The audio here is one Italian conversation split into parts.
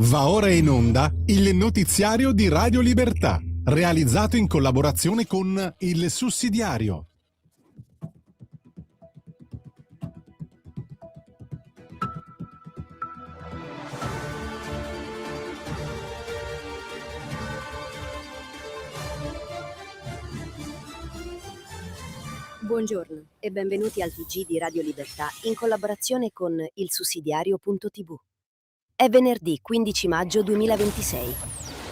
Va ora in onda il notiziario di Radio Libertà, realizzato in collaborazione con Il Sussidiario. Buongiorno e benvenuti al TG di Radio Libertà in collaborazione con il sussidiario.tv. È venerdì 15 maggio 2026.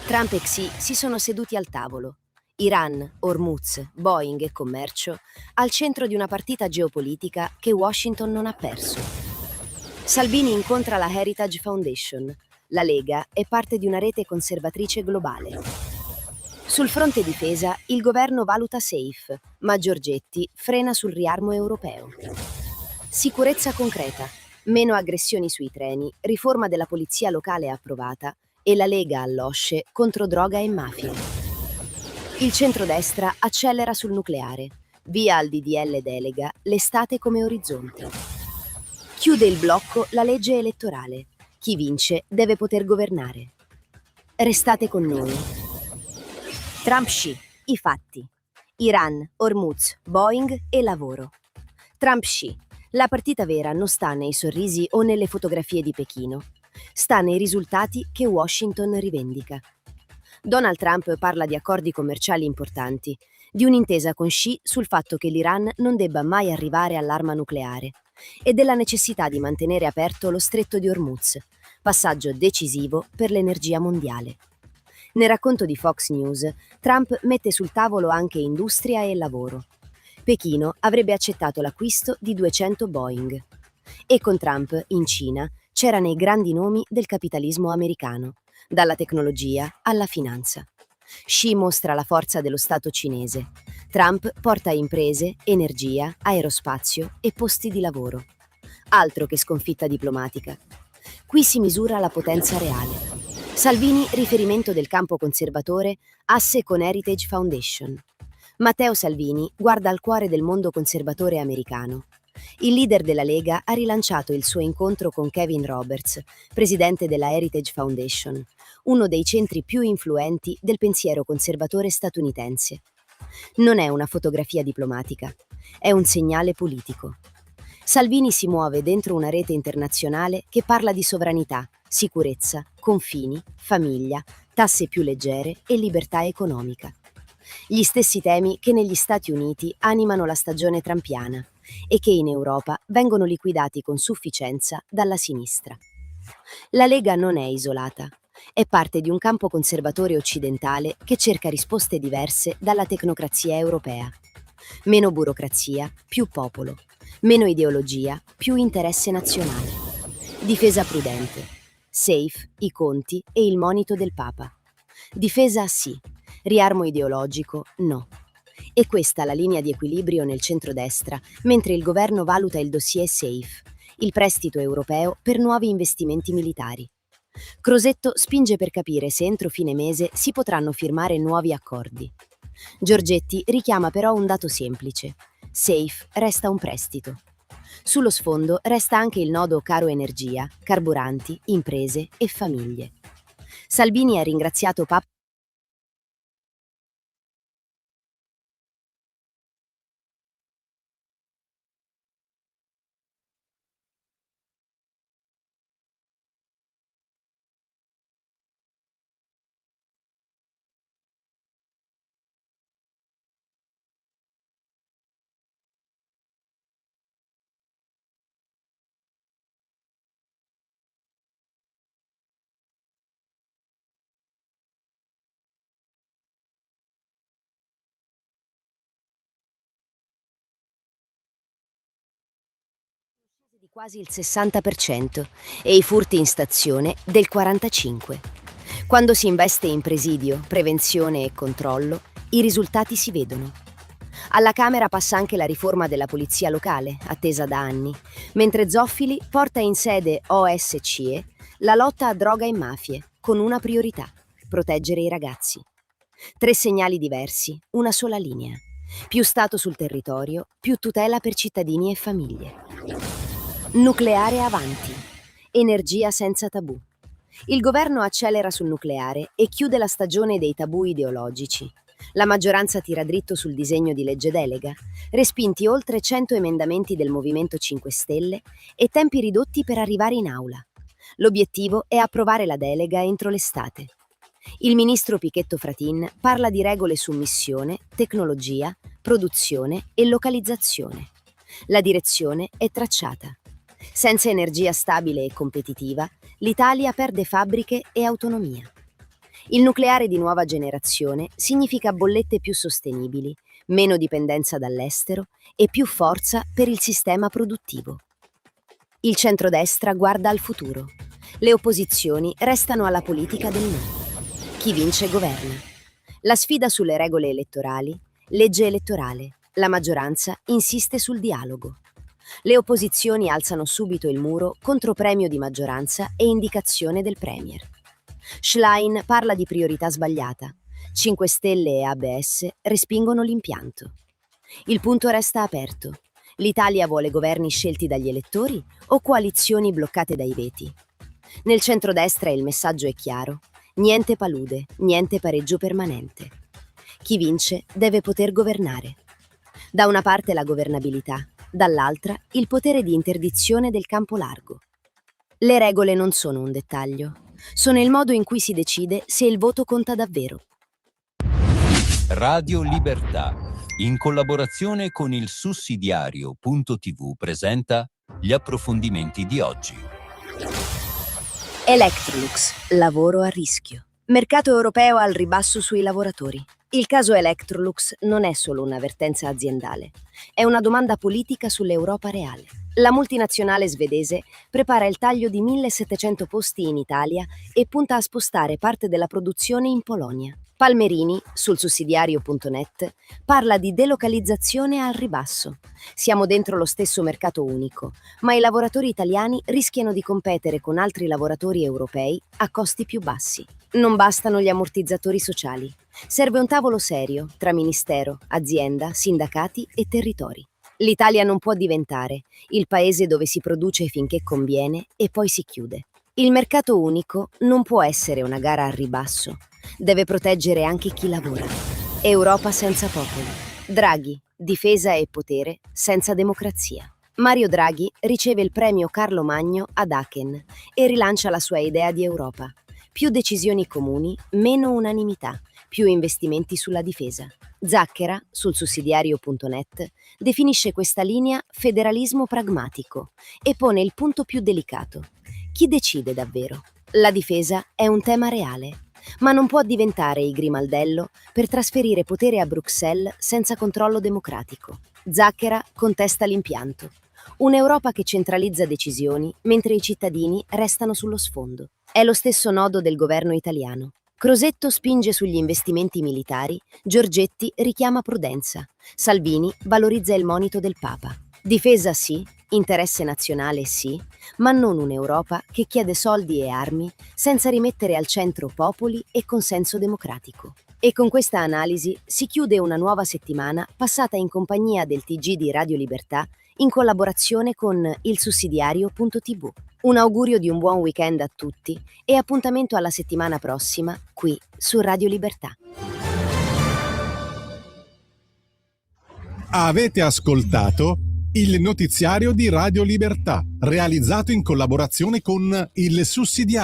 Trump e Xi si sono seduti al tavolo. Iran, Hormuz, Boeing e commercio al centro di una partita geopolitica che Washington non ha perso. Salvini incontra la Heritage Foundation. La Lega è parte di una rete conservatrice globale. Sul fronte difesa, il governo valuta SAFE, ma Giorgetti frena sul riarmo europeo. Sicurezza concreta, meno aggressioni sui treni, riforma della polizia locale approvata e la Lega all'osce contro droga e mafia. Il centrodestra accelera sul nucleare, via al DDL delega, l'estate come orizzonte. Chiude il blocco la legge elettorale. Chi vince deve poter governare. Restate con noi. Trump-Xi, i fatti. Iran, Hormuz, Boeing e lavoro. Trump-Xi, la partita vera non sta nei sorrisi o nelle fotografie di Pechino. Sta nei risultati che Washington rivendica. Donald Trump parla di accordi commerciali importanti, di un'intesa con Xi sul fatto che l'Iran non debba mai arrivare all'arma nucleare e della necessità di mantenere aperto lo stretto di Hormuz, passaggio decisivo per l'energia mondiale. Nel racconto di Fox News, Trump mette sul tavolo anche industria e lavoro. Pechino avrebbe accettato l'acquisto di 200 Boeing. E con Trump, in Cina, c'erano i grandi nomi del capitalismo americano, dalla tecnologia alla finanza. Xi mostra la forza dello Stato cinese. Trump porta imprese, energia, aerospazio e posti di lavoro. Altro che sconfitta diplomatica. Qui si misura la potenza reale. Salvini, riferimento del campo conservatore, asse con Heritage Foundation. Matteo Salvini guarda al cuore del mondo conservatore americano. Il leader della Lega ha rilanciato il suo incontro con Kevin Roberts, presidente della Heritage Foundation, uno dei centri più influenti del pensiero conservatore statunitense. Non è una fotografia diplomatica, è un segnale politico. Salvini si muove dentro una rete internazionale che parla di sovranità, sicurezza, confini, famiglia, tasse più leggere e libertà economica. Gli stessi temi che negli Stati Uniti animano la stagione trampiana e che in Europa vengono liquidati con sufficienza dalla sinistra. La Lega non è isolata, è parte di un campo conservatore occidentale che cerca risposte diverse dalla tecnocrazia europea. Meno burocrazia, più popolo. Meno ideologia, più interesse nazionale. Difesa prudente. Safe, i conti e il monito del Papa. Difesa sì, riarmo ideologico no. E questa la linea di equilibrio nel centrodestra, mentre il governo valuta il dossier Safe, il prestito europeo per nuovi investimenti militari. Crosetto spinge per capire se entro fine mese si potranno firmare nuovi accordi. Giorgetti richiama però un dato semplice. Safe resta un prestito. Sullo sfondo resta anche il nodo caro energia, carburanti, imprese e famiglie. Salvini ha ringraziato Papa. Di quasi il 60% e i furti in stazione del 45%. Quando si investe in presidio, prevenzione e controllo, i risultati si vedono. Alla Camera passa anche la riforma della polizia locale, attesa da anni, mentre Zoffili porta in sede OSCE la lotta a droga e mafie, con una priorità: proteggere i ragazzi. 3 segnali diversi, una sola linea. Più Stato sul territorio, più tutela per cittadini e famiglie. Nucleare avanti. Energia senza tabù. Il governo accelera sul nucleare e chiude la stagione dei tabù ideologici. La maggioranza tira dritto sul disegno di legge delega, respinti oltre 100 emendamenti del Movimento 5 Stelle e tempi ridotti per arrivare in aula. L'obiettivo è approvare la delega entro l'estate. Il ministro Pichetto Fratin parla di regole su missione, tecnologia, produzione e localizzazione. La direzione è tracciata. Senza energia stabile e competitiva, l'Italia perde fabbriche e autonomia. Il nucleare di nuova generazione significa bollette più sostenibili, meno dipendenza dall'estero e più forza per il sistema produttivo. Il centrodestra guarda al futuro. Le opposizioni restano alla politica del no. Chi vince governa. La sfida sulle regole elettorali, legge elettorale. La maggioranza insiste sul dialogo. Le opposizioni alzano subito il muro contro premio di maggioranza e indicazione del premier. Schlein parla di priorità sbagliata. 5 Stelle e ABS respingono l'impianto. Il punto resta aperto. L'Italia vuole governi scelti dagli elettori o coalizioni bloccate dai veti? Nel centrodestra il messaggio è chiaro. Niente palude, niente pareggio permanente. Chi vince deve poter governare. Da una parte la governabilità, dall'altra il potere di interdizione del campo largo. Le regole non sono un dettaglio. Sono il modo in cui si decide se il voto conta davvero. Radio Libertà, in collaborazione con il sussidiario.tv presenta gli approfondimenti di oggi. Electrolux, lavoro a rischio. Mercato europeo al ribasso sui lavoratori. Il caso Electrolux non è solo un'avvertenza aziendale, è una domanda politica sull'Europa reale. La multinazionale svedese prepara il taglio di 1.700 posti in Italia e punta a spostare parte della produzione in Polonia. Palmerini, sul sussidiario.net, parla di delocalizzazione al ribasso. Siamo dentro lo stesso mercato unico, ma i lavoratori italiani rischiano di competere con altri lavoratori europei a costi più bassi. Non bastano gli ammortizzatori sociali. Serve un tavolo serio tra ministero, azienda, sindacati e territori. L'Italia non può diventare il paese dove si produce finché conviene e poi si chiude. Il mercato unico non può essere una gara al ribasso. Deve proteggere anche chi lavora. Europa senza popoli. Draghi, difesa e potere senza democrazia. Mario Draghi riceve il premio Carlo Magno ad Aachen e rilancia la sua idea di Europa. Più decisioni comuni, meno unanimità, più investimenti sulla difesa. Zacchera, sul sussidiario.net, definisce questa linea federalismo pragmatico e pone il punto più delicato. Chi decide davvero? La difesa è un tema reale, ma non può diventare il grimaldello per trasferire potere a Bruxelles senza controllo democratico. Zacchera contesta l'impianto. Un'Europa che centralizza decisioni mentre i cittadini restano sullo sfondo. È lo stesso nodo del governo italiano. Crosetto spinge sugli investimenti militari, Giorgetti richiama prudenza, Salvini valorizza il monito del Papa. Difesa sì, interesse nazionale sì, ma non un'Europa che chiede soldi e armi senza rimettere al centro popoli e consenso democratico. E con questa analisi si chiude una nuova settimana passata in compagnia del TG di Radio Libertà in collaborazione con il sussidiario.tv. Un augurio di un buon weekend a tutti e appuntamento alla settimana prossima qui su Radio Libertà. Avete ascoltato il notiziario di Radio Libertà, realizzato in collaborazione con il Sussidiario.